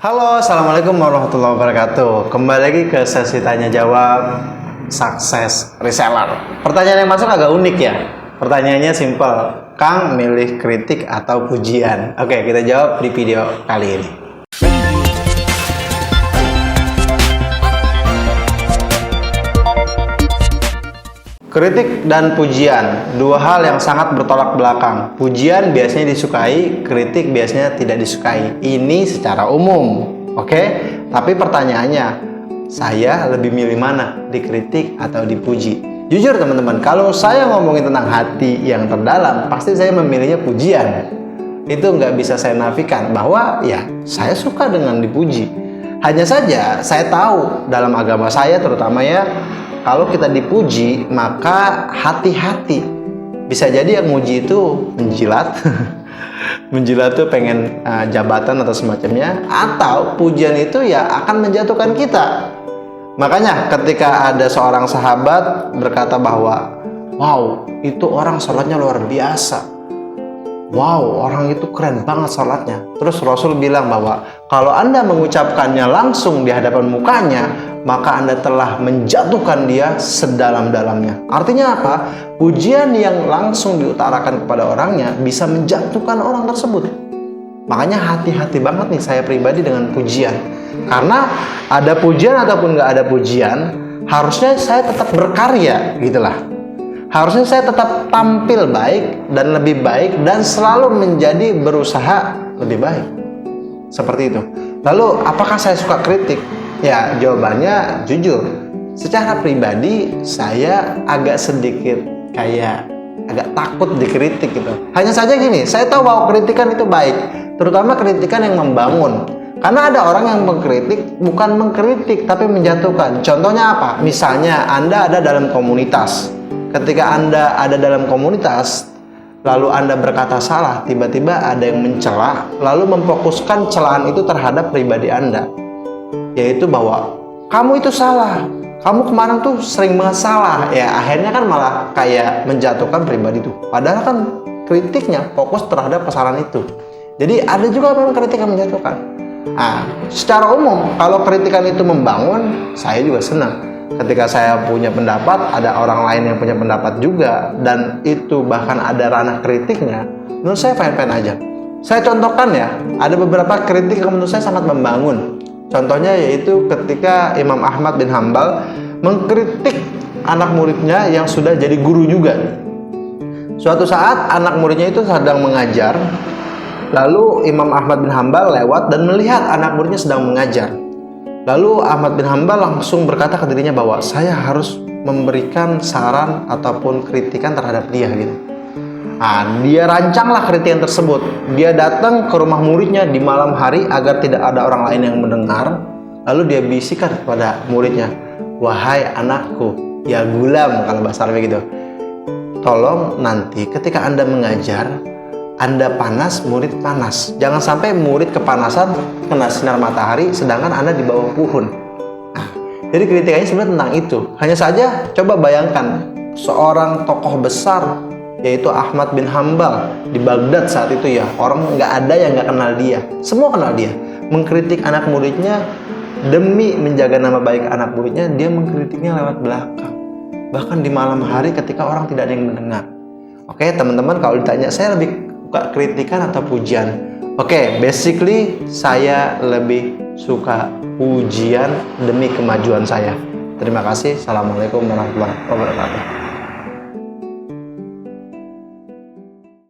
Halo, assalamualaikum warahmatullahi wabarakatuh. Kembali lagi ke sesi tanya jawab sukses reseller. Pertanyaan yang masuk agak unik ya. Pertanyaannya simpel. Kang, milih kritik atau pujian? Oke, kita jawab di video kali ini. Kritik dan pujian, dua hal yang sangat bertolak belakang. Pujian biasanya disukai, kritik biasanya tidak disukai. Ini secara umum, oke? Tapi pertanyaannya, saya lebih milih mana? Dikritik atau dipuji? Jujur teman-teman, kalau saya ngomongin tentang hati yang terdalam, pasti saya memilihnya pujian. Itu nggak bisa saya nafikan bahwa ya saya suka dengan dipuji. Hanya saja saya tahu dalam agama saya terutama ya, kalau kita dipuji, maka hati-hati. Bisa jadi yang muji itu menjilat. Menjilat tuh pengen jabatan atau semacamnya. Atau pujian itu ya akan menjatuhkan kita. Makanya ketika ada seorang sahabat berkata bahwa, wow, itu orang sholatnya luar biasa. Wow, orang itu keren banget sholatnya. Terus Rasul bilang bahwa kalau Anda mengucapkannya langsung di hadapan mukanya, maka Anda telah menjatuhkan dia sedalam-dalamnya. Artinya apa? Pujian yang langsung diutarakan kepada orangnya bisa menjatuhkan orang tersebut. Makanya hati-hati banget nih saya pribadi dengan pujian. Karena ada pujian ataupun nggak ada pujian, harusnya saya tetap berkarya gitulah. Harusnya saya tetap tampil baik dan lebih baik dan selalu menjadi berusaha lebih baik. Seperti itu. Lalu apakah saya suka kritik? Ya, jawabannya jujur. Secara pribadi saya agak sedikit agak takut dikritik gitu. Hanya saja gini, saya tahu bahwa kritikan itu baik, terutama kritikan yang membangun. Karena ada orang yang mengkritik bukan mengkritik tapi menjatuhkan. Contohnya apa? Misalnya Anda ada dalam komunitas. Ketika Anda ada dalam komunitas, lalu Anda berkata salah, tiba-tiba ada yang mencela, lalu memfokuskan celaan itu terhadap pribadi Anda. Yaitu bahwa, kamu itu salah, kamu kemarin tuh sering banget salah. Ya akhirnya kan malah kayak menjatuhkan pribadi itu. Padahal kan kritiknya fokus terhadap kesalahan itu. Jadi ada juga memang kritik yang menjatuhkan. Nah, secara umum, kalau kritikan itu membangun, saya juga senang. Ketika saya punya pendapat, ada orang lain yang punya pendapat juga, dan itu bahkan ada ranah kritiknya, menurut saya fine-fine aja. Saya contohkan ya, ada beberapa kritik yang menurut saya sangat membangun. Contohnya yaitu ketika Imam Ahmad bin Hambal mengkritik anak muridnya yang sudah jadi guru juga. Suatu saat anak muridnya itu sedang mengajar, lalu Imam Ahmad bin Hambal lewat dan melihat anak muridnya sedang mengajar. Lalu Ahmad bin Hambal langsung berkata ke dirinya bahwa saya harus memberikan saran ataupun kritikan terhadap dia gitu. Nah, dia rancanglah kritikan tersebut. Dia datang ke rumah muridnya di malam hari agar tidak ada orang lain yang mendengar. Lalu dia bisikan kepada muridnya, wahai anakku, ya gulam kalau bahasa Arabnya gitu. Tolong nanti ketika Anda mengajar, Anda panas, murid panas. Jangan sampai murid kepanasan kena sinar matahari, sedangkan Anda di bawah pohon. Nah, jadi kritikannya sebenarnya tentang itu. Hanya saja, coba bayangkan seorang tokoh besar, yaitu Ahmad bin Hambal di Baghdad saat itu ya. Orang nggak ada yang nggak kenal dia. Semua kenal dia. Mengkritik anak muridnya demi menjaga nama baik anak muridnya, dia mengkritiknya lewat belakang. Bahkan di malam hari ketika orang tidak ada yang mendengar. Oke, teman-teman, kalau ditanya saya lebih suka kritikan atau pujian? Oke, basically saya lebih suka pujian demi kemajuan saya. Terima kasih. Assalamualaikum warahmatullahi wabarakatuh.